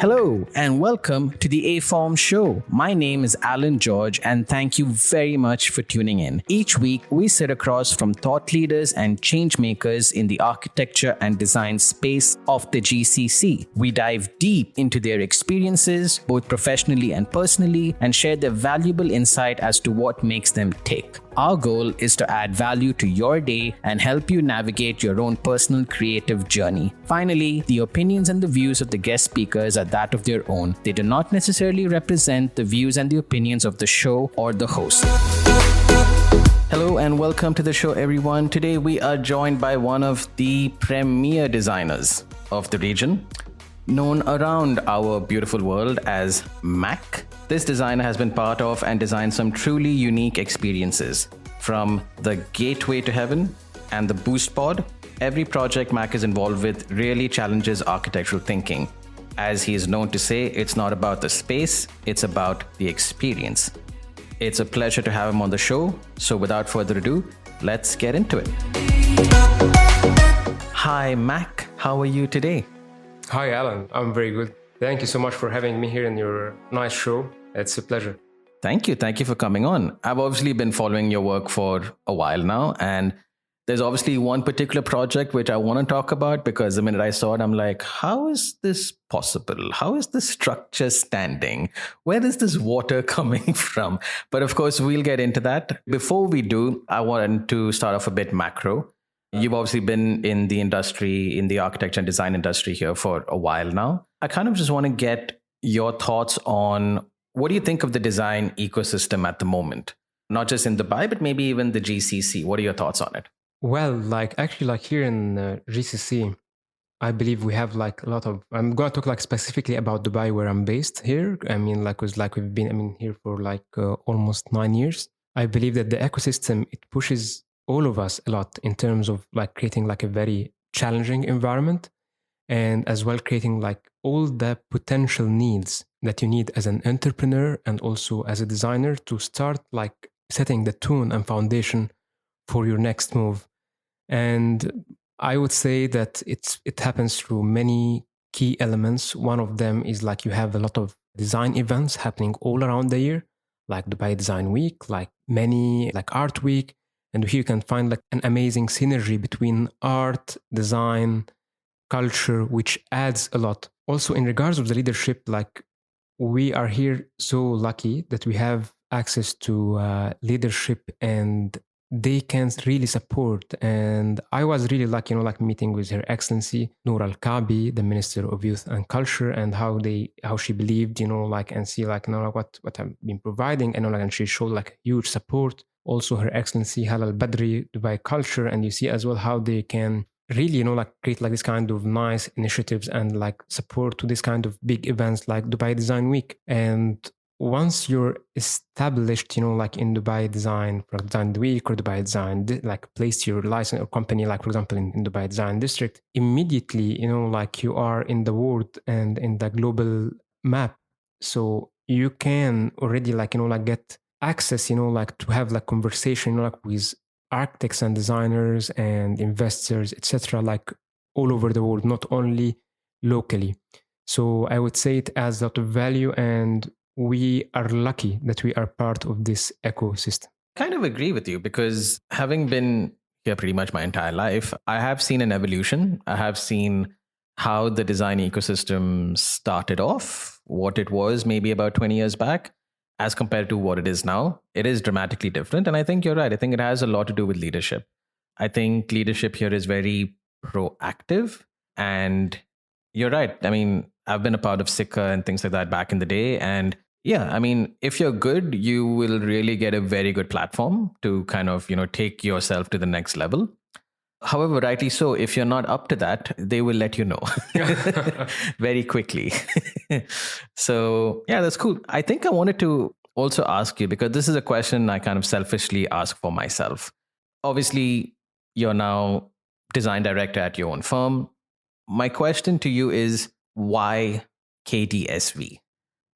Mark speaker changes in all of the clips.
Speaker 1: Hello and welcome to the aForm show. My name is Alan George and thank you very much for tuning in. Each week, we sit across from thought leaders and change makers in the architecture and design space of the GCC. We dive deep into their experiences, both professionally and personally, and share their valuable insight as to what makes them tick. Our goal is to add value to your day and help you navigate your own personal creative journey. Finally, the opinions and the views of the guest speakers are that of their own. They do not necessarily represent the views and the opinions of the show or the host. Hello and welcome to the show, everyone. Today we are joined by one of the premier designers of the region, known around our beautiful world as MAK. This designer has been part of and designed some truly unique experiences. From the Gateway to Heaven and the Boost Pod, every project MAK is involved with really challenges architectural thinking. As he is known to say, it's not about the space, it's about the experience. It's a pleasure to have him on the show. So without further ado, let's get into it. Hi, MAK. How are you today?
Speaker 2: Hi, Alan. I'm very good. Thank you so much for having me here in your nice show. It's a pleasure.
Speaker 1: Thank you. Thank you for coming on. I've obviously been following your work for a while now, and there's obviously one particular project which I want to talk about because the minute I saw it, I'm like, how is this possible? How is the structure standing? Where is this water coming from? But of course, we'll get into that. Before we do, I want to start off a bit macro. You've obviously been in the industry, in the architecture and design industry here for a while now. I kind of just want to get your thoughts on what do you think of the design ecosystem at the moment? Not just in Dubai, but maybe even the GCC. What are your thoughts on it?
Speaker 2: Well, actually here in GCC, I believe we have a lot of, I'm going to talk specifically about Dubai where I'm based here. I mean, we've been, here for almost 9 years. I believe that the ecosystem, it pushes all of us a lot in terms of creating a very challenging environment, and as well creating all the potential needs that you need as an entrepreneur and also as a designer to start setting the tone and foundation for your next move. And I would say that it happens through many key elements. One of them is you have a lot of design events happening all around the year, like Dubai Design Week, many Art Week. And here you can find an amazing synergy between art, design, culture, which adds a lot. Also, in regards of the leadership, we are here so lucky that we have access to leadership and they can really support. And I was really lucky, meeting with Her Excellency Noor Al-Kabi, the Minister of Youth and Culture, and how she believed, and see what I've been providing, and she showed huge support. Also, Her Excellency Halal Badri, Dubai Culture, and you see as well how they can really, create this kind of nice initiatives and support to this kind of big events like Dubai Design Week. And once you're established, in Dubai Design Week or Dubai Design, placed your license or company, for example, in Dubai Design District, immediately, you are in the world and in the global map. So you can already, get access, to have conversation, with architects and designers and investors, etc., all over the world, not only locally. So I would say it adds a lot of value, and we are lucky that we are part of this ecosystem.
Speaker 1: Kind of agree with you because having been here pretty much my entire life, I have seen an evolution. I have seen how the design ecosystem started off, what it was maybe about 20 years back, as compared to what it is now. It is dramatically different. And I think you're right. I think it has a lot to do with leadership. I think leadership here is very proactive. And you're right. I mean, I've been a part of SICA and things like that back in the day. And yeah, I mean, if you're good, you will really get a very good platform to kind of, take yourself to the next level. However, rightly so, if you're not up to that, they will let you know very quickly. So yeah, that's cool. I think I wanted to also ask you, because this is a question I kind of selfishly ask for myself. Obviously, you're now design director at your own firm. My question to you is, why KDSV?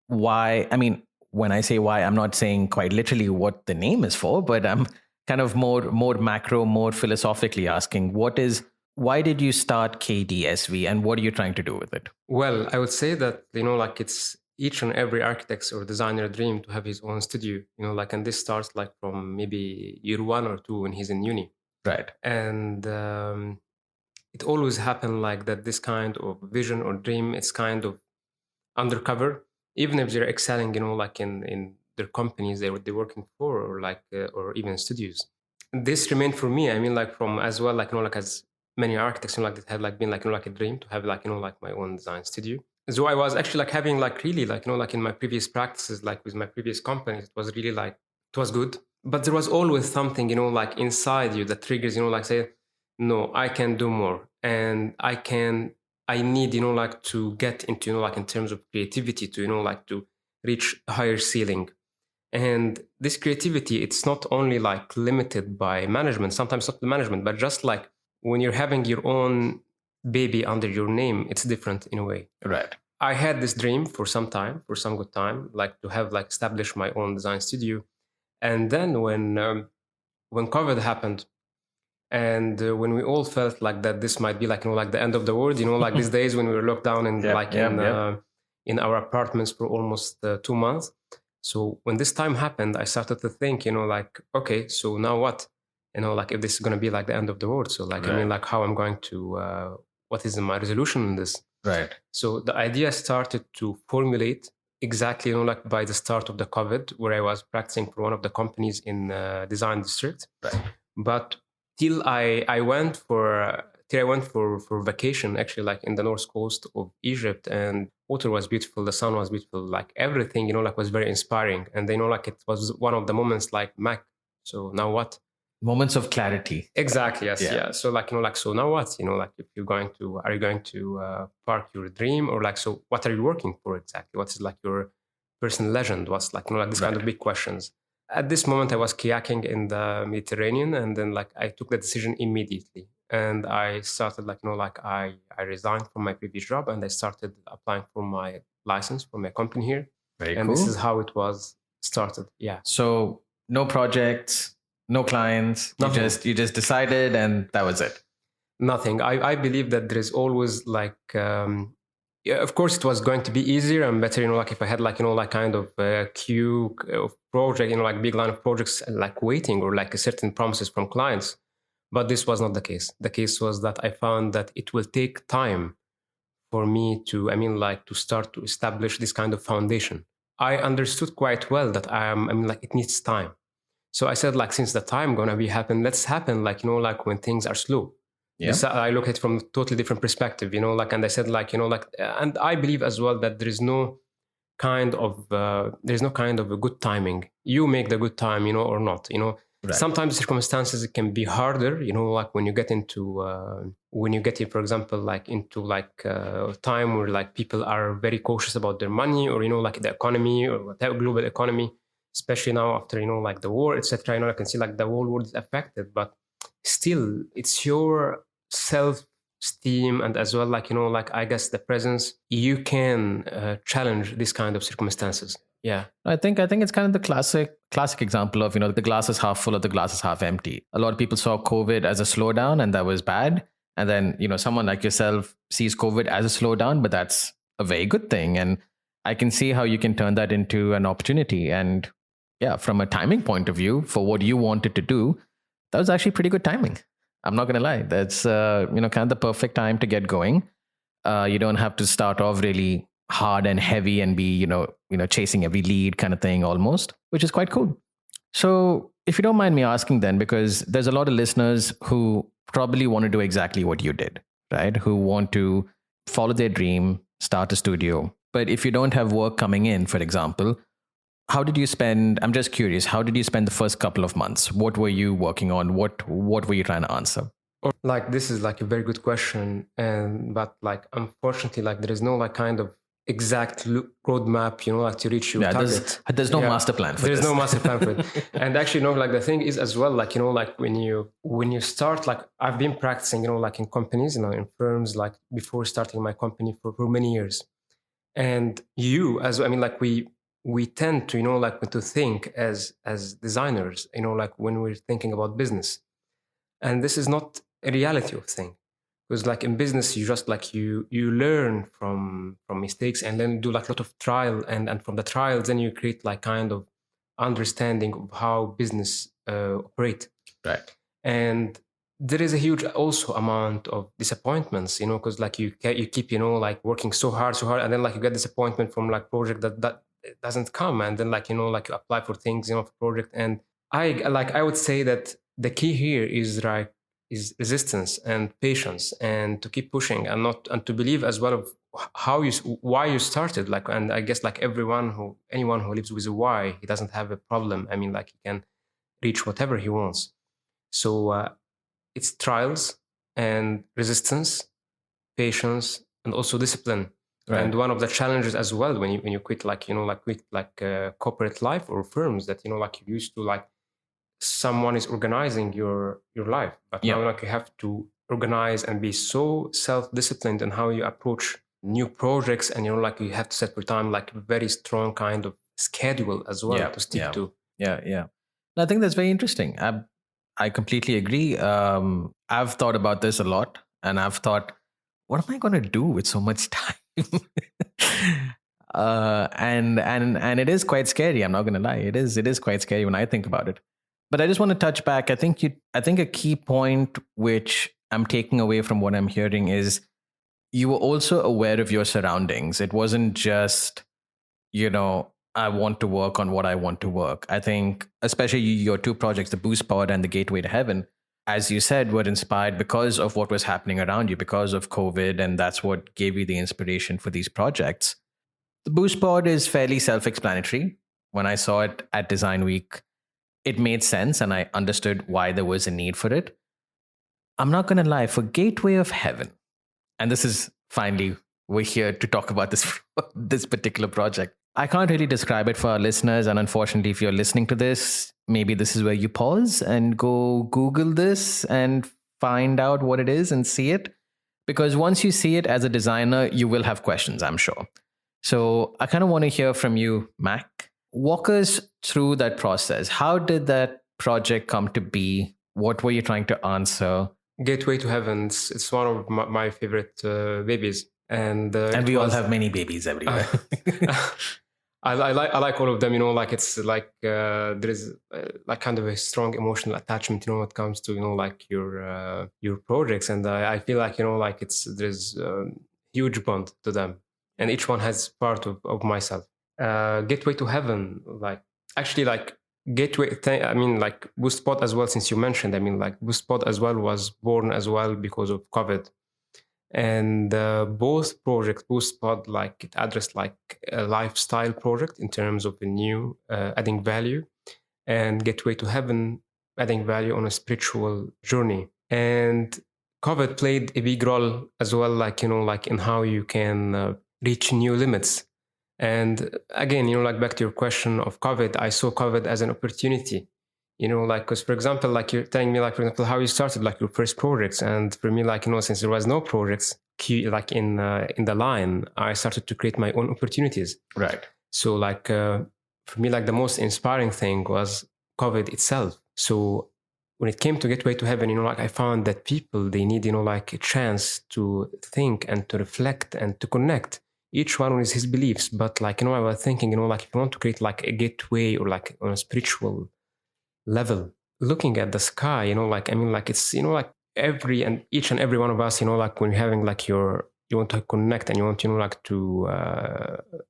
Speaker 1: Why? I mean, when I say why, I'm not saying quite literally what the name is for, but I'm kind of more macro, more philosophically asking, what is Why did you start KDSV and what are you trying to do with it?
Speaker 2: Well, I would say that, like it's each and every architect's or designer dream to have his own studio, and this starts like from maybe year 1 or 2 when he's in uni.
Speaker 1: Right.
Speaker 2: And it always happened like that. This kind of vision or dream, it's kind of undercover, even if they're excelling, like in their companies they're working for, or or even studios. This remained for me. I mean, like from as well, like like as many architects, like that had like been like like a dream to have like like my own design studio. So I was actually like having like really like like in my previous practices, like with my previous companies, it was really like it was good, but there was always something like inside you that triggers like say, no, I can do more, and I need like to get into like in terms of creativity to like to reach a higher ceiling. And this creativity, it's not only like limited by management, sometimes not the management, but just like when you're having your own baby under your name, it's different in a way.
Speaker 1: Right.
Speaker 2: I had this dream for some time, for some good time, like to have like established my own design studio. And then when COVID happened, and when we all felt like that this might be like like the end of the world, like these days when we were locked down and in our apartments for almost 2 months. So when this time happened, I started to think, like, okay, so now what? Like if this is going to be like the end of the world. So like,
Speaker 1: Right.
Speaker 2: I mean, like how I'm going to, what is my resolution in this?
Speaker 1: Right.
Speaker 2: So the idea started to formulate exactly, like by the start of the COVID, where I was practicing for one of the companies in design district.
Speaker 1: Right.
Speaker 2: But till I went for vacation, actually, like in the north coast of Egypt, and water was beautiful, the sun was beautiful, like everything, like was very inspiring. And like it was one of the moments like MAK. So now what?
Speaker 1: Moments of clarity.
Speaker 2: Exactly. Yes. Yeah. So like, like, so now what? Like if are you going to park your dream, or like, so what are you working for exactly? What's like your personal legend? What's like, like this kind of big questions. At this moment, I was kayaking in the Mediterranean, and then like I took the decision immediately, and I started like like I resigned from my previous job, and I started applying for my license for my company here.
Speaker 1: Very
Speaker 2: and
Speaker 1: cool.
Speaker 2: This is how it was started. Yeah.
Speaker 1: So no projects, no clients.
Speaker 2: Nothing.
Speaker 1: You just decided, and that was it.
Speaker 2: Nothing. I believe that there is always like. Yeah, of course, it was going to be easier and better, like if I had like, like kind of a queue of project, like big line of projects like waiting, or like a certain promises from clients. But this was not the case. The case was that I found that it will take time for me to, like to start to establish this kind of foundation. I understood quite well that like it needs time. So I said, like, since the time gonna be happen, let's happen like, like when things are slow.
Speaker 1: Yeah.
Speaker 2: I look at it from a totally different perspective, like, and I said like, like, and I believe as well that there is no kind of a good timing. You make the good time, or not,
Speaker 1: Right.
Speaker 2: Sometimes circumstances can be harder, like when you get into, for example, like into like a time where like people are very cautious about their money, or, like the economy or the global economy, especially now after, like the war, etc. I can see like the whole world is affected, but still it's your self-esteem, and as well like like I guess the presence, you can challenge this kind of circumstances. Yeah,
Speaker 1: I think it's kind of the classic example of the glass is half full or the glass is half empty. A lot of people saw COVID as a slowdown, and that was bad. And then someone like yourself sees COVID as a slowdown, but that's a very good thing. And I can see how you can turn that into an opportunity. And yeah, from a timing point of view, for what you wanted to do, that was actually pretty good timing. I'm not going to lie. That's kind of the perfect time to get going. You don't have to start off really hard and heavy and be chasing every lead kind of thing almost, which is quite cool. So if you don't mind me asking then, because there's a lot of listeners who probably want to do exactly what you did, right? Who want to follow their dream, start a studio. But if you don't have work coming in, for example, how did you spend? I'm just curious. How did you spend the first couple of months? What were you working on? What were you trying to answer?
Speaker 2: Like, this is like a very good question, but like unfortunately, like there is no like kind of exact roadmap, like to reach your target.
Speaker 1: There's no master plan for
Speaker 2: this. There's no master plan for it. And actually, like the thing is as well, like like when you start, like I've been practicing, like in companies, in firms, like before starting my company for many years. And like we tend to like to think as designers, like when we're thinking about business, and this is not a reality of thing. Because like in business, you just like you learn from mistakes, and then do like a lot of trial, and from the trials then you create like kind of understanding of how business operate.
Speaker 1: Right.
Speaker 2: And there is a huge also amount of disappointments, because like you keep like working so hard, and then like you get disappointment from like project that doesn't come, and then like like you apply for things for project. And I would say that the key here is resistance and patience, and to keep pushing, and to believe as well of why you started. Like, and I guess like anyone who lives with a why, he doesn't have a problem. I mean, like he can reach whatever he wants. So it's trials and resistance, patience, and also discipline.
Speaker 1: Right.
Speaker 2: And one of the challenges as well when you quit corporate life or firms that like you used to, like someone is organizing your life, but now like you have to organize and be so self-disciplined in how you approach new projects, and like you have to set for time like very strong kind of schedule as well to stick to.
Speaker 1: I think that's very interesting. I completely agree. I've thought about this a lot, and I've thought, what am I going to do with so much time? And it is quite scary. I'm not going to lie. It is quite scary when I think about it. But I just want to touch back. I think a key point which I'm taking away from what I'm hearing is you were also aware of your surroundings. It wasn't just, I want to work on what I want to work. I think especially your two projects, the Boost Pod and the Gateway to Heaven, as you said, were inspired because of what was happening around you, because of COVID, and that's what gave you the inspiration for these projects. The Boost Pod is fairly self-explanatory. When I saw it at Design Week, it made sense and I understood why there was a need for it. I'm not going to lie, for Gateway of Heaven, and this is finally, we're here to talk about this particular project. I can't really describe it for our listeners. And unfortunately, if you're listening to this, maybe this is where you pause and go Google this and find out what it is and see it. Because once you see it as a designer, you will have questions, I'm sure. So I kind of want to hear from you, MAK. Walk us through that process. How did that project come to be? What were you trying to answer?
Speaker 2: Gateway to Heaven, it's one of my favorite babies. And
Speaker 1: we all have many babies everywhere.
Speaker 2: I like all of them, like it's like there is like kind of a strong emotional attachment, when it comes to, like your projects. And I feel like, like there's a huge bond to them, and each one has part of myself. Gateway to Heaven, like actually like Gateway, I mean like Boost Pod as well, since you mentioned, I mean like Boost Pod as well was born as well because of COVID. And both projects, Boost Pod, like it addressed like a lifestyle project in terms of a new adding value, and Gateway to Heaven adding value on a spiritual journey. And COVID played a big role as well, like like in how you can reach new limits. And again, like back to your question of COVID, I saw COVID as an opportunity. Like, because for example, like you're telling me, like, for example, how you started like your first projects. And for me, like, since there was no projects like in the line, I started to create my own opportunities.
Speaker 1: Right.
Speaker 2: So like, for me, like the most inspiring thing was COVID itself. So when it came to Gateway to Heaven, like I found that people, they need, like a chance to think and to reflect and to connect. Each one with his beliefs. But like, I was thinking, like if you want to create like a gateway or like on a spiritual level, looking at the sky, like, I mean, like it's, like each and every one of us, like when you're having like you want to connect and you want, like to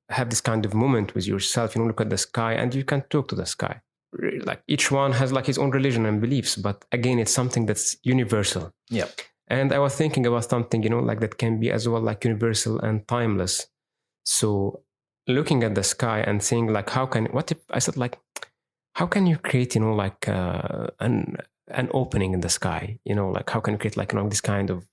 Speaker 2: have this kind of moment with yourself, look at the sky and you can talk to the sky. Like each one has like his own religion and beliefs, but again, it's something that's universal.
Speaker 1: Yeah.
Speaker 2: And I was thinking about something, like that can be as well like universal and timeless. So looking at the sky and saying like, how can you create, like an opening in the sky, like how can you create like, this kind of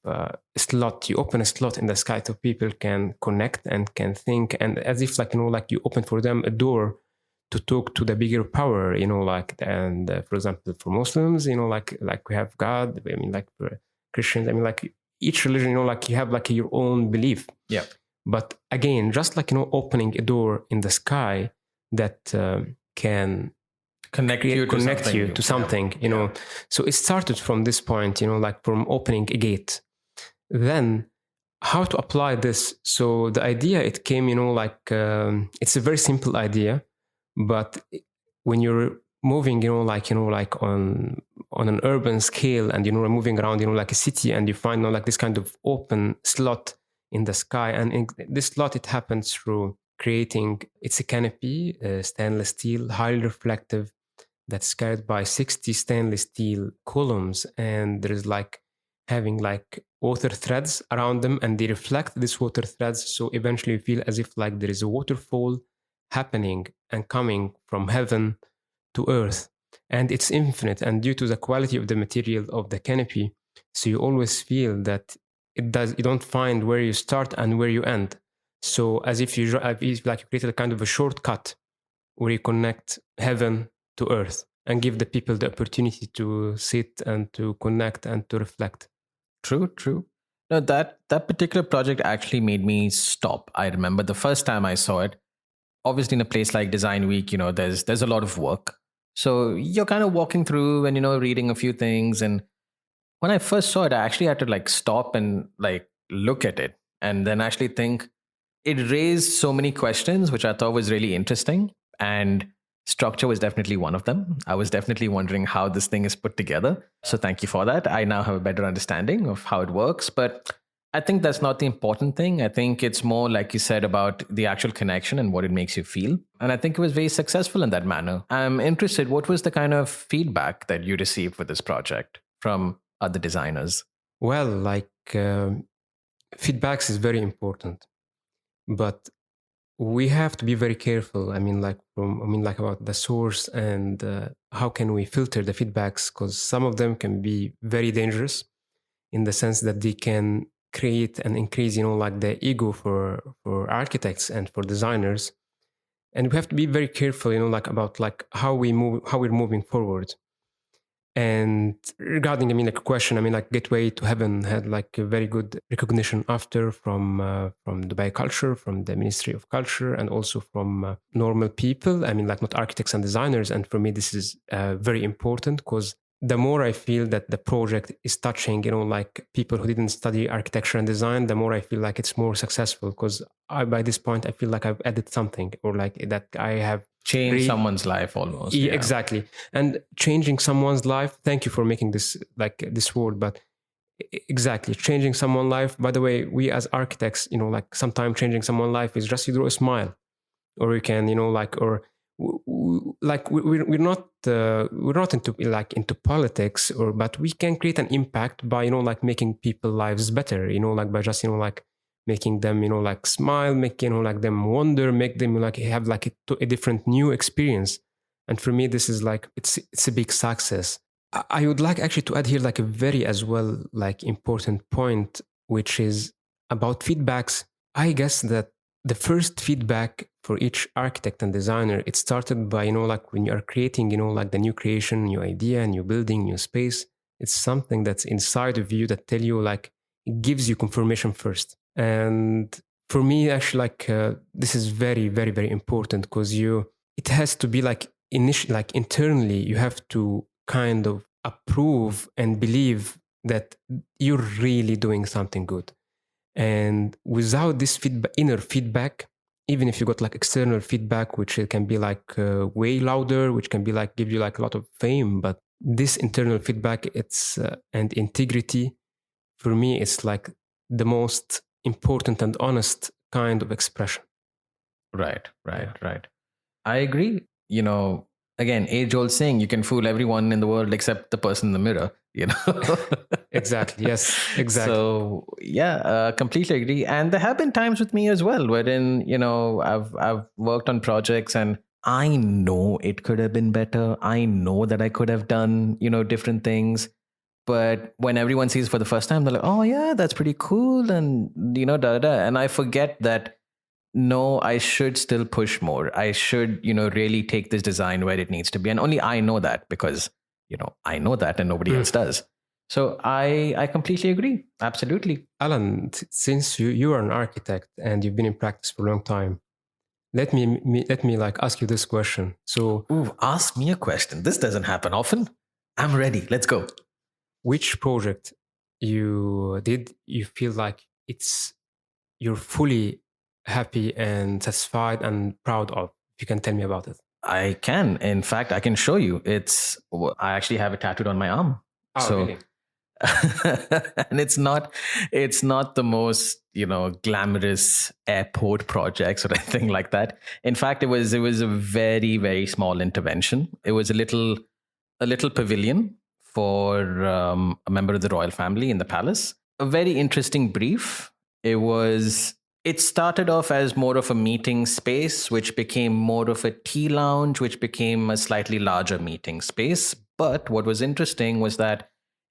Speaker 2: slot, you open a slot in the sky so people can connect and can think, and as if like, like you open for them a door to talk to the bigger power, like, and for example, for Muslims, like we have God, I mean, like for Christians, I mean, like each religion, like you have like your own belief.
Speaker 1: Yeah.
Speaker 2: But again, just like, opening a door in the sky that can
Speaker 1: connect you to something,
Speaker 2: So it started from this point, like from opening a gate. Then how to apply this? So the idea, it came, it's a very simple idea, but when you're moving, like on an urban scale, and moving around, like a city, and you find like this kind of open slot in the sky, and in this slot, it happens through creating, it's a canopy, stainless steel, highly reflective, that's carried by 60 stainless steel columns, and there is like having like water threads around them, and they reflect these water threads, so eventually you feel as if like there is a waterfall happening and coming from heaven to earth, and it's infinite, and due to the quality of the material of the canopy, so you always feel that you don't find where you start and where you end, so as if you like you created a kind of a shortcut where you connect heaven to earth and give the people the opportunity to sit and to connect and to reflect.
Speaker 1: True. No, that particular project actually made me stop. I remember the first time I saw it. Obviously, in a place like Design Week, there's a lot of work. So you're kind of walking through and reading a few things. And when I first saw it, I actually had to like stop and like look at it, and then actually think. It raised so many questions, which I thought was really interesting. And structure was definitely one of them. I was definitely wondering how this thing is put together. So thank you for that. I now have a better understanding of how it works. But I think that's not the important thing. I think it's more, like you said, about the actual connection and what it makes you feel. And I think it was very successful in that manner. I'm interested, what was the kind of feedback that you received for this project from other designers?
Speaker 2: Well, like feedbacks is very important, but we have to be very careful. About the source, and how can we filter the feedbacks, because some of them can be very dangerous in the sense that they can create and increase, like the ego for architects and for designers. And we have to be very careful, about like how we're moving forward. And regarding, a question, like Gateway to Heaven had like a very good recognition after from Dubai Culture, from the Ministry of Culture, and also from normal people. Like not architects and designers. And for me, this is very important, because the more I feel that the project is touching, like people who didn't study architecture and design, the more I feel like it's more successful, because by this point, I feel like I've added something, or like that I have
Speaker 1: change someone's life almost.
Speaker 2: Yeah. Exactly. And changing someone's life. Thank you for making this like this word, but exactly, changing someone's life. By the way, we as architects, like sometimes changing someone's life is just you draw a smile, or you can, we're not into politics, but we can create an impact by like making people's lives better, like by just making them like smile, making like them wonder, make them like have like a different new experience. And for me, this is like it's a big success. I would like actually to add here like a very as well like important point, which is about feedbacks. I guess that the first feedback for each architect and designer, it started by like when you are creating like the new creation, new idea, new building, new space. It's something that's inside of you that tell you like it gives you confirmation first. And for me, actually, like this is very, very, very important, because it has to be like internally, you have to kind of approve and believe that you're really doing something good. And without this inner feedback, even if you got like external feedback, which it can be like way louder, which can be like give you like a lot of fame, but this internal feedback, it's and integrity, for me, it's like the most important and honest kind of expression.
Speaker 1: Right. I agree. Again, age-old saying, you can fool everyone in the world except the person in the mirror,
Speaker 2: Exactly. Yes, exactly.
Speaker 1: So yeah, completely agree. And there have been times with me as well, wherein, I've worked on projects and I know it could have been better. I know that I could have done, different things. But when everyone sees for the first time, they're like, oh yeah, that's pretty cool. And, and I forget that, no, I should still push more. I should, really take this design where it needs to be. And only I know that, because, I know that and nobody else does. So I completely agree. Absolutely.
Speaker 2: Alan, since you are an architect and you've been in practice for a long time, let me like ask you this question. So,
Speaker 1: ask me a question. This doesn't happen often. I'm ready. Let's go.
Speaker 2: Which project you did, you feel like you're fully happy and satisfied and proud of? If you can tell me about it.
Speaker 1: I can. In fact, I can show you. I actually have it tattooed on my arm.
Speaker 2: Oh,
Speaker 1: So,
Speaker 2: really?
Speaker 1: and it's not the most, glamorous airport projects or anything like that. In fact, it was a very, very small intervention. It was a little pavilion for a member of the royal family in the palace. A very interesting brief. It started off as more of a meeting space, which became more of a tea lounge, which became a slightly larger meeting space. But what was interesting was that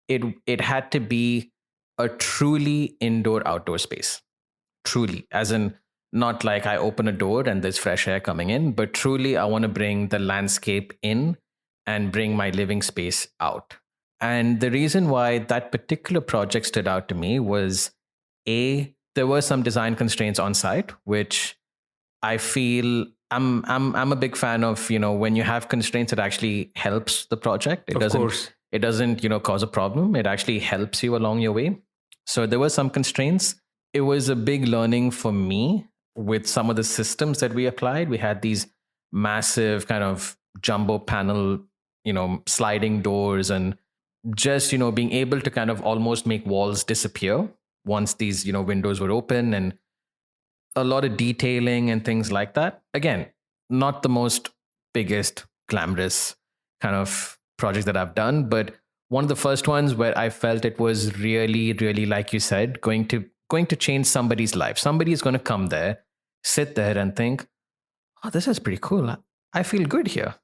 Speaker 1: it had to be a truly indoor-outdoor space. Truly, as in not like I open a door and there's fresh air coming in, but truly I want to bring the landscape in and bring my living space out. And the reason why that particular project stood out to me was there were some design constraints on site, which I feel I'm a big fan of. When you have constraints, it actually helps the project.
Speaker 2: Of course.
Speaker 1: It doesn't cause a problem. It actually helps you along your way. So there were some constraints. It was a big learning for me with some of the systems that we applied. We had these massive kind of jumbo panel, sliding doors, and just being able to kind of almost make walls disappear once these windows were open, and a lot of detailing and things like that. Again, not the most biggest glamorous kind of project that I've done, but one of the first ones where I felt it was really, really, like you said, going to change somebody's life. Somebody is going to come there, sit there and think, oh, this is pretty cool. I feel good here.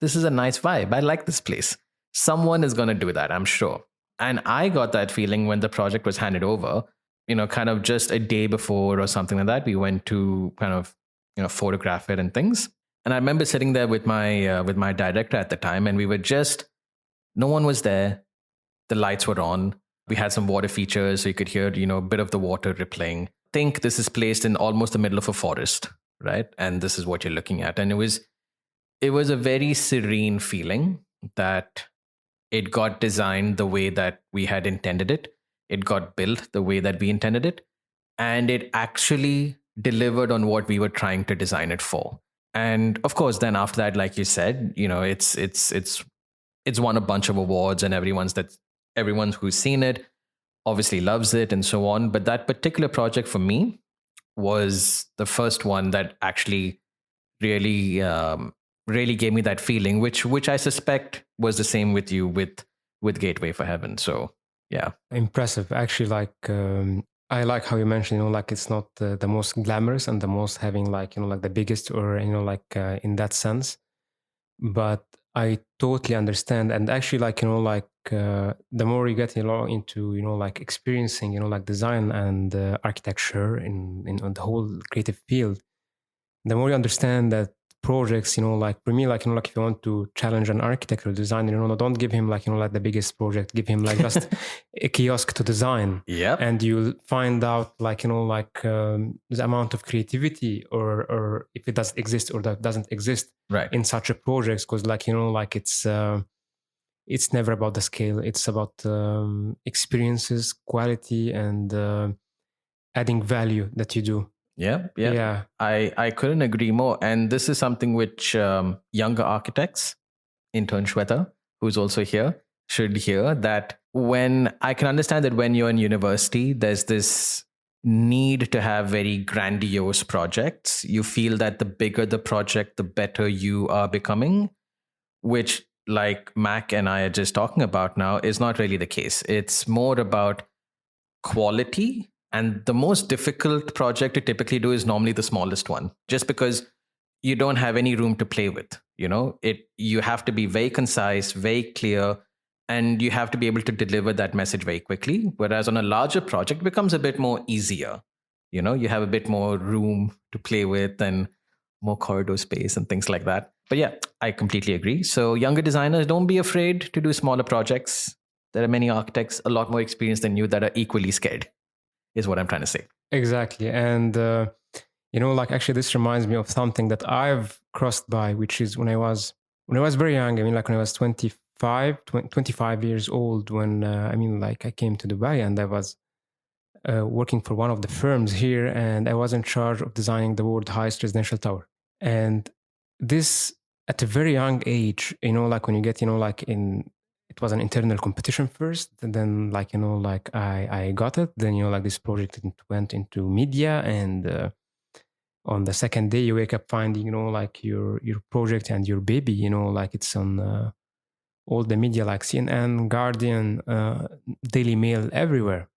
Speaker 1: This is a nice vibe. I like this place. Someone is going to do that, I'm sure. And I got that feeling when the project was handed over, kind of just a day before or something like that. We went to kind of, photograph it and things. And I remember sitting there with my director at the time, and no one was there. The lights were on. We had some water features, so you could hear, a bit of the water rippling. Think this is placed in almost the middle of a forest, right? And this is what you're looking at. And it was a very serene feeling that it got designed the way that we had intended it. It got built the way that we intended it. And it actually delivered on what we were trying to design it for. And of course, then after that, like you said, it's won a bunch of awards, and everyone who's seen it obviously loves it and so on. But that particular project for me was the first one that actually really, really gave me that feeling, which I suspect was the same with you with Gateway for Heaven. So yeah,
Speaker 2: impressive. Actually, I like how you mentioned, like it's not the most glamorous and the most having like the biggest or in that sense, but I totally understand. And actually, the more you get into experiencing design and architecture in the whole creative field, the more you understand that projects, for me, if you want to challenge an architectural designer, don't give him the biggest project. Give him just a kiosk to design.
Speaker 1: Yeah.
Speaker 2: And you'll find out the amount of creativity or if it does exist or that doesn't exist
Speaker 1: right
Speaker 2: in such a project. Because it's never about the scale. It's about experiences, quality, and adding value that you do.
Speaker 1: Yeah. I couldn't agree more. And this is something which younger architects, intern Shweta, who's also here, should hear, that when I can understand that when you're in university, there's this need to have very grandiose projects. You feel that the bigger the project, the better you are becoming, which like MAK and I are just talking about now is not really the case. It's more about quality. And the most difficult project to typically do is normally the smallest one, just because you don't have any room to play with. You have to be very concise, very clear, and you have to be able to deliver that message very quickly. Whereas on a larger project, it becomes a bit more easier. You have a bit more room to play with and more corridor space and things like that. But yeah, I completely agree. So younger designers, don't be afraid to do smaller projects. There are many architects a lot more experienced than you that are equally scared, is what I'm trying to say.
Speaker 2: Exactly. And, actually this reminds me of something that I've crossed by, which is when I was very young. When I was 25 25 years old when I came to Dubai, and I was working for one of the firms here, and I was in charge of designing the world's highest residential tower. And this, at a very young age, when you get, it was an internal competition first, and then I got it. Then this project went into media, and on the second day you wake up finding your project and your baby, it's on all the media like CNN, Guardian, Daily Mail, everywhere,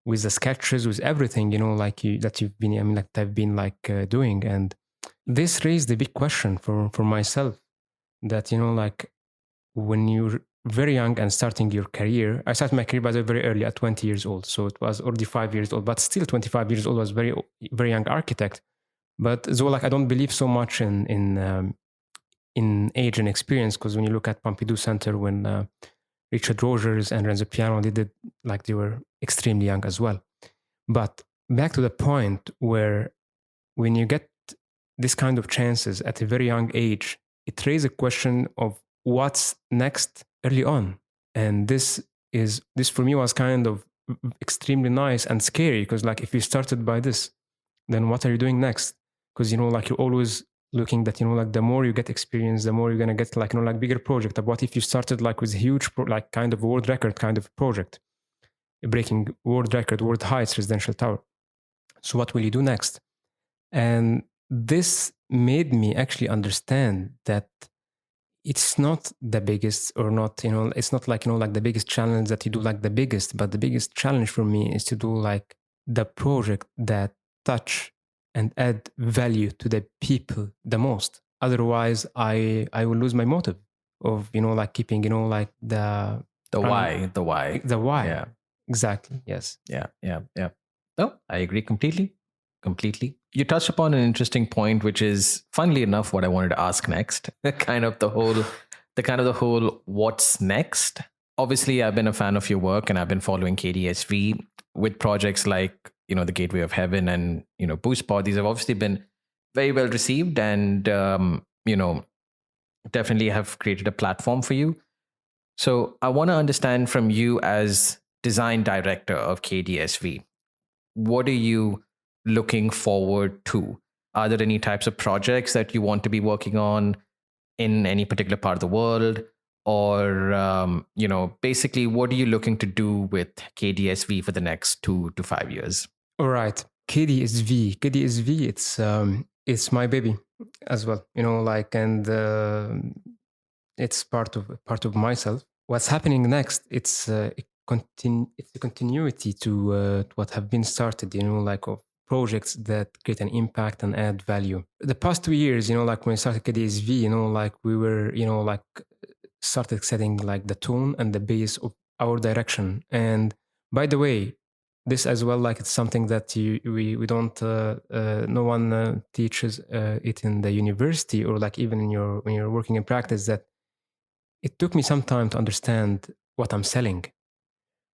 Speaker 2: with the sketches, with everything, that you've been, I've been doing. And this raised a big question for myself, that, when you're very young and starting your career, I started my career by the way very early at 20 years old. So it was already 5 years old, but still 25 years old, was very, very young architect. But though I don't believe so much in age and experience, because when you look at Pompidou Center, when Richard Rogers and Renzo Piano did it, they were extremely young as well. But back to the point where when you get this kind of chances at a very young age, it raises a question of what's next early on. And this for me was kind of extremely nice and scary, because if you started by this, then what are you doing next? Because you're always looking that the more you get experience, the more you're gonna get bigger project. But what if you started with a huge kind of world record kind of project, breaking world record, world highest residential tower? So what will you do next? And this made me actually understand that it's not the biggest, or not, it's not the biggest challenge that you do the biggest, but the biggest challenge for me is to do the project that touch and add value to the people the most. Otherwise, I will lose my motive of keeping the
Speaker 1: why.
Speaker 2: The why.
Speaker 1: Yeah,
Speaker 2: exactly. Yes.
Speaker 1: Yeah. No, I agree completely. You touched upon an interesting point, which is, funnily enough, what I wanted to ask next. kind of the whole what's next. Obviously, I've been a fan of your work, and I've been following KDSV with projects like the Gateway of Heaven and Boost Pod. These have obviously been very well received, and definitely have created a platform for you. So I want to understand from you, as design director of KDSV, what are you looking forward to? Are there any types of projects that you want to be working on in any particular part of the world? Or, basically, what are you looking to do with KDSV for the next 2 to 5 years?
Speaker 2: All right. KDSV, it's my baby as well, and it's part of myself. What's happening next? It's a continuity to what have been started, of projects that create an impact and add value. The past 2 years, when we started KDSV, we were, started setting the tone and the base of our direction. And by the way, this as well, it's something that we don't, no one teaches it in the university, or even when you're working in practice, that it took me some time to understand what I'm selling,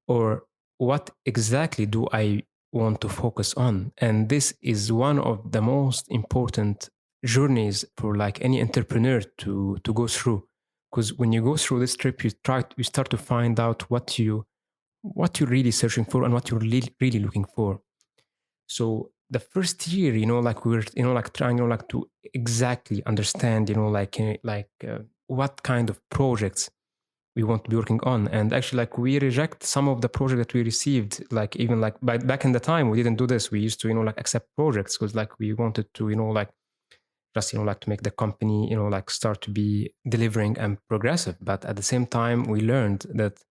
Speaker 2: or what exactly do I want to focus on. And this is one of the most important journeys for any entrepreneur to go through. Because when you go through this trip, you start to find out what you're really searching for and what you're really looking for. So the first year, we were, trying, to exactly understand, what kind of projects we want to be working on. And actually, we reject some of the projects that we received, even back in the time, we didn't do this. We used to, accept projects because we wanted to, just, to make the company, start to be delivering and progressive. But at the same time, we learned that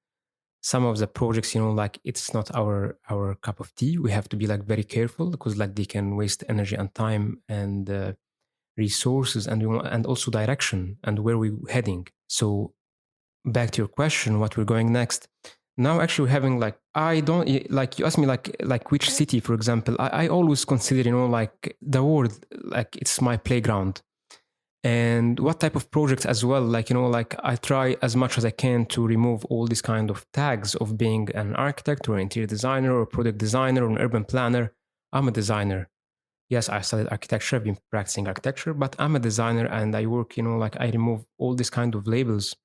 Speaker 2: some of the projects, it's not our cup of tea. We have to be very careful, because they can waste energy and time and resources, and also direction and where we're heading. So back to your question, what we're going next. Now, actually, we're having I don't you asked me which city, for example. I always consider the world it's my playground. And what type of projects as well, I try as much as I can to remove all these kind of tags of being an architect or an interior designer or product designer or an urban planner. I'm a designer. Yes, I studied architecture, I've been practicing architecture, but I'm a designer, and I work, I remove all these kind of labels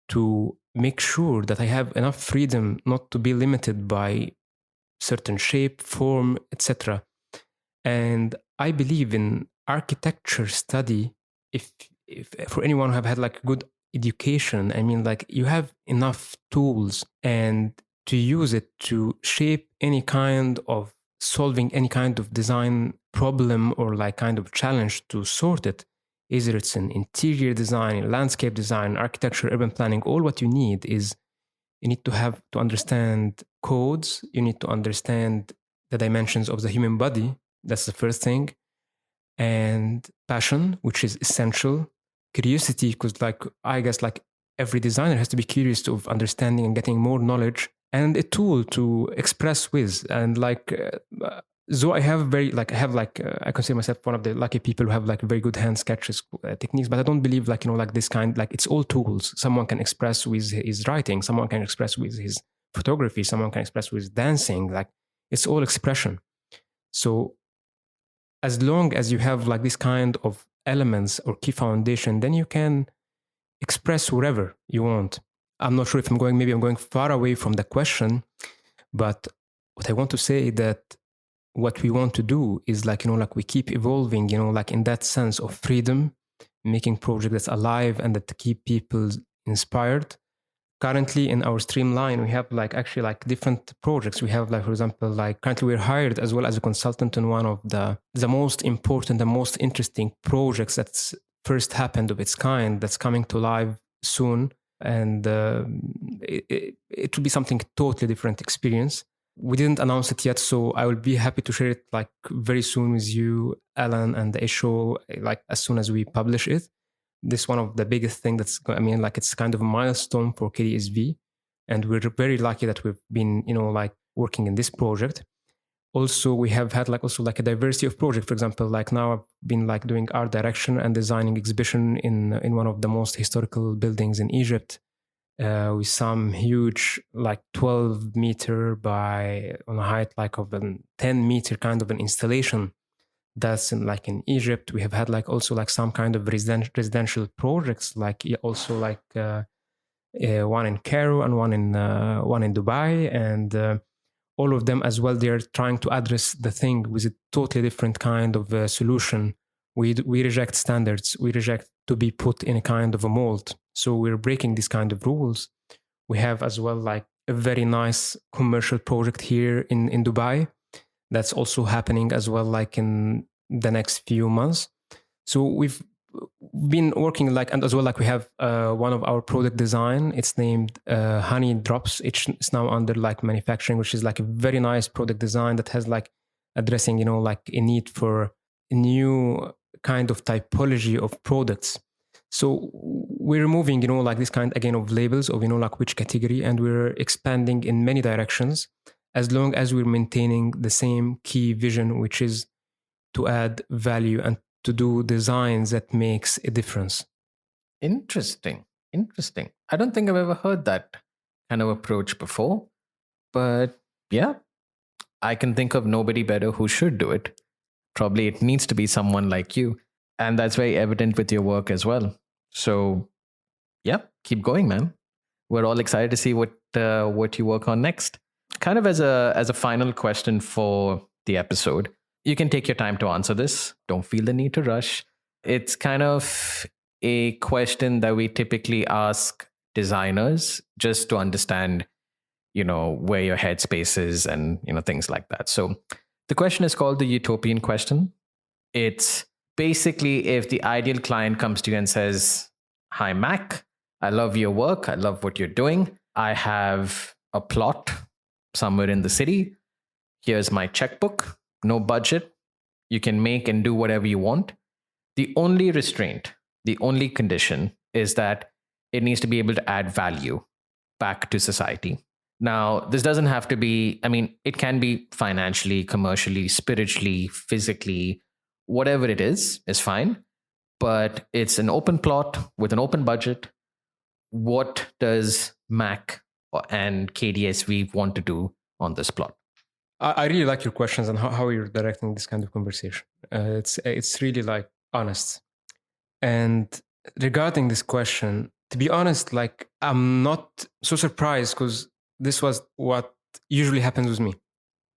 Speaker 2: to make sure that I have enough freedom not to be limited by certain shape, form, etc. And I believe in architecture study. If for anyone who have had like good education, I mean, like you have enough tools and to use it to shape any kind of solving any kind of design problem or like kind of challenge to sort it. Either it's in interior design, landscape design, architecture, urban planning. All what you need is you need to have to understand codes. You need to understand the dimensions of the human body. That's the first thing. And passion, which is essential. Curiosity, because like I guess like every designer has to be curious of understanding and getting more knowledge, and a tool to express with. And like though I have very like I consider myself one of the lucky people who have like very good hand sketches techniques, but I don't believe like like this kind, like it's all tools. Someone can express with his writing, someone can express with his photography, someone can express with dancing. Like it's all expression. So as long as you have like this kind of elements or key foundation, then you can express whatever you want. I'm not sure if I'm going far away from the question, but what I want to say that what we want to do is like, like we keep evolving, like in that sense of freedom, making projects that's alive and that keep people inspired. Currently in our streamline, we have like actually like different projects. We have like, for example, like currently we're hired as well as a consultant in one of the most important, the most interesting projects that's first happened of its kind, that's coming to live soon. And it will be something totally different experience. We didn't announce it yet, so I will be happy to share it like very soon with you, Alan, and the show, like as soon as we publish it. This one of the biggest thing that's, I mean, like it's kind of a milestone for KDSV. And we're very lucky that we've been, like working in this project. Also, we have had like also like a diversity of projects. For example, like now I've been like doing art direction and designing exhibition in one of the most historical buildings in Egypt, with some huge like 12 meter by on a height like of a 10 meter kind of an installation. That's in Egypt. We have had like also like some kind of residential projects, like also like one in Cairo and one in Dubai, and all of them as well. They're trying to address the thing with a totally different kind of solution. We reject standards. We reject to be put in a kind of a mold. So we're breaking these kind of rules. We have as well like a very nice commercial project here in Dubai. That's also happening as well, like in the next few months. So we've been working like, and as well like we have one of our product design. It's named Honey Drops. It's now under like manufacturing, which is like a very nice product design that has like addressing, like a need for a new kind of typology of products. So we're removing, like this kind again of labels of, like which category, and we're expanding in many directions, as long as we're maintaining the same key vision, which is to add value and to do designs that makes a difference.
Speaker 1: Interesting. I don't think I've ever heard that kind of approach before, but yeah, I can think of nobody better who should do it. Probably it needs to be someone like you, and that's very evident with your work as well. So yeah, keep going, man. We're all excited to see what you work on next. Kind of as a final question for the episode, you can take your time to answer this. Don't feel the need to rush. It's kind of a question that we typically ask designers just to understand, where your headspace is and, things like that. So the question is called the utopian question. It's basically if the ideal client comes to you and says, "Hi, MAK, I love your work. I love what you're doing. I have a plot somewhere in the city. Here's my checkbook, no budget. You can make and do whatever you want. The only restraint, the only condition is that it needs to be able to add value back to society." Now, this doesn't have to be, it can be financially, commercially, spiritually, physically, whatever it is fine. But it's an open plot with an open budget. What does MAK and KDSV want to do on this plot?
Speaker 2: I really like your questions and how you're directing this kind of conversation. It's really like honest. And regarding this question, To be honest, like I'm not so surprised because this was what usually happens with me.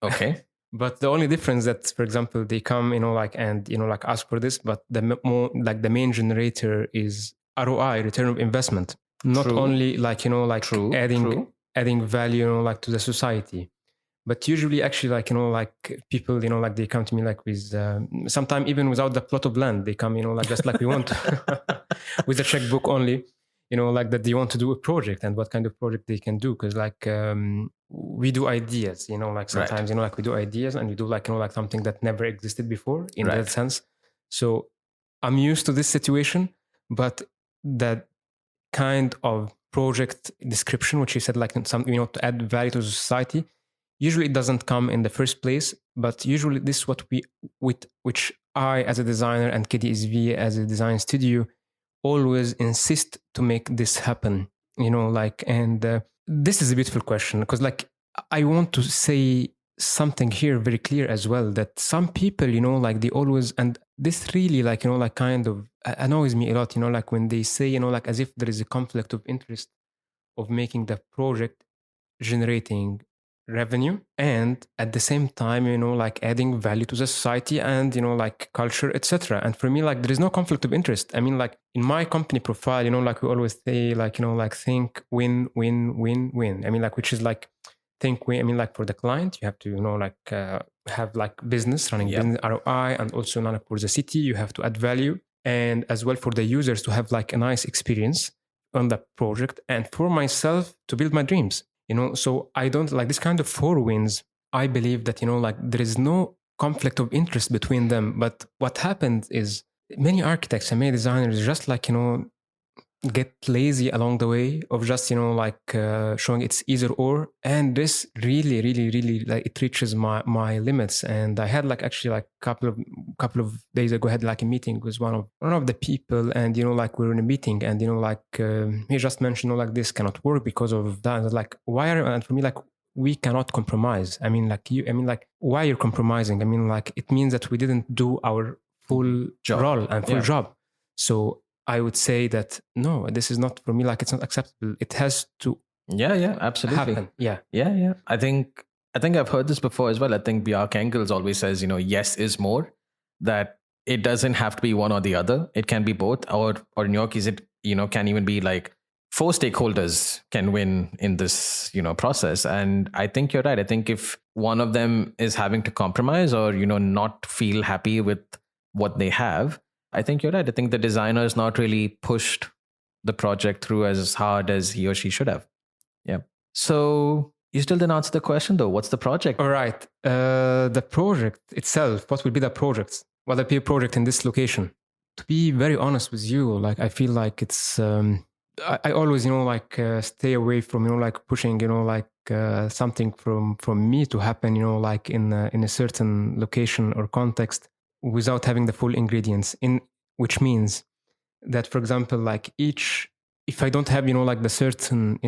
Speaker 1: Okay.
Speaker 2: But the only difference that, for example, they come, and ask for this, but the main generator is ROI, return of investment, not
Speaker 1: True.
Speaker 2: only
Speaker 1: True.
Speaker 2: adding value, to the society. But usually, actually, people, they come to me with sometimes even without the plot of land, they come, just like we want with a checkbook only, that they want to do a project and what kind of project they can do. Because we do ideas, sometimes,
Speaker 1: Right.
Speaker 2: we do ideas and we do something that never existed before in
Speaker 1: Right.
Speaker 2: that sense. So I'm used to this situation, but that kind of project description, which you said, something, to add value to society, usually it doesn't come in the first place, but usually this is which I, as a designer, and KDSV as a design studio, always insist to make this happen. And this is a beautiful question because, I want to say something here very clear as well, that some people, they always, and this really, kind of annoys me a lot, when they say, as if there is a conflict of interest of making the project generating revenue and at the same time adding value to the society and culture, etc. And for me, there is no conflict of interest. I mean, in my company profile, we always say think win win win win. I mean, which is think win. I mean, for the client you have to have business running,
Speaker 1: Yeah.
Speaker 2: business ROI, and also for the city you have to add value, and as well for the users to have a nice experience on the project, and for myself to build my dreams. So I don't like this kind of four wins. I believe that there is no conflict of interest between them. But what happens is many architects and many designers just get lazy along the way of just showing it's either or, and this really it reaches my limits. And I had actually couple of days ago, I had a meeting with one of the people, and we were in a meeting, and he just mentioned this cannot work because of that. And why are, and for me, we cannot compromise. I mean, why you're compromising? I mean, it means that we didn't do our full role and full job. So I would say that no, this is not, for me, it's not acceptable. It has to
Speaker 1: absolutely
Speaker 2: happen. Yeah.
Speaker 1: I think I've heard this before as well. I think Bjarke Engels always says, yes is more, that it doesn't have to be one or the other. It can be both, or in your case, it can even be four stakeholders can win in this process. And I think you're right. I think if one of them is having to compromise or not feel happy with what they have, I think you're right. I think the designer has not really pushed the project through as hard as he or she should have. Yeah. So you still didn't answer the question though. What's the project?
Speaker 2: All right. The project itself, what will be the project? What will be a project in this location? To be very honest with you, I feel it's, I always, stay away from, pushing, something from me to happen, in a certain location or context, without having the full ingredients, which means that, for example, if I don't have the certain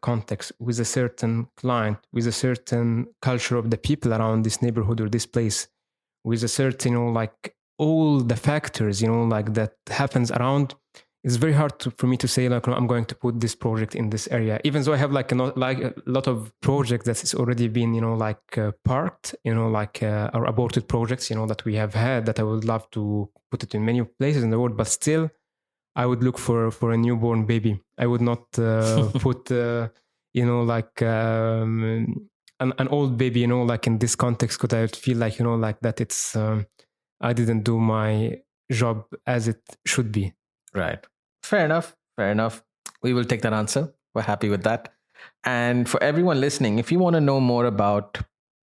Speaker 2: context with a certain client, with a certain culture of the people around this neighborhood or this place, with a certain all the factors that happens around, it's very hard for me to say I'm going to put this project in this area, even though I have a lot of projects that has already been parked, or aborted projects that we have had, that I would love to put it in many places in the world, but still I would look for a newborn baby. I would not put an old baby in this context, because I would feel that it's I didn't do my job as it should be.
Speaker 1: Right. Fair enough. We will take that answer. We're happy with that. And for everyone listening, if you want to know more about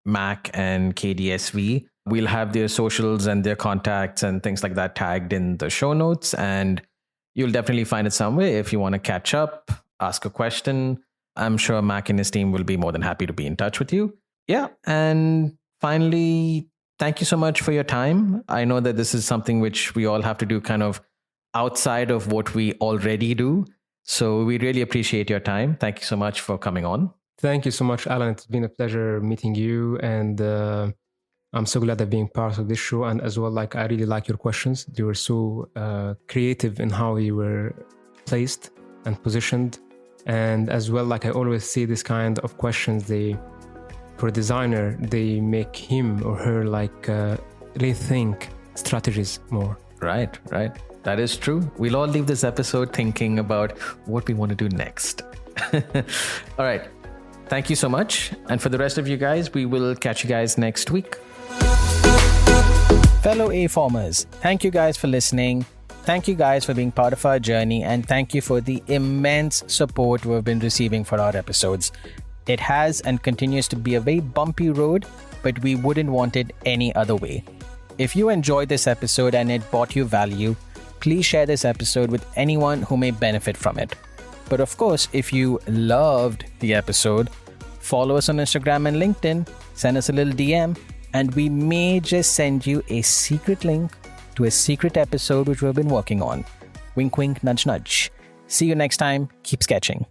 Speaker 1: MAK and KDSV, we'll have their socials and their contacts and things like that tagged in the show notes. And you'll definitely find it somewhere if you want to catch up, ask a question. I'm sure MAK and his team will be more than happy to be in touch with you. Yeah. And finally, thank you so much for your time. I know that this is something which we all have to do kind of outside of what we already do. So we really appreciate your time. Thank you so much for coming on.
Speaker 2: Thank you so much, Alan. It's been a pleasure meeting you. And I'm so glad of being part of this show. And as well, I really like your questions. They were so creative in how you were placed. and positioned. And as well, like I always see this kind of questions, for a designer, they make him or her like rethink strategies more.
Speaker 1: Right. That is true. We'll all leave this episode thinking about what we want to do next. All right. Thank you so much. And for the rest of you guys, we will catch you guys next week. Fellow aFormers, thank you guys for listening. Thank you guys for being part of our journey, and thank you for the immense support we've been receiving for our episodes. It has and continues to be a very bumpy road, but we wouldn't want it any other way. If you enjoyed this episode and it brought you value, please share this episode with anyone who may benefit from it. But of course, if you loved the episode, follow us on Instagram and LinkedIn, send us a little DM, and we may just send you a secret link to a secret episode which we've been working on. Wink, wink, nudge, nudge. See you next time. Keep sketching.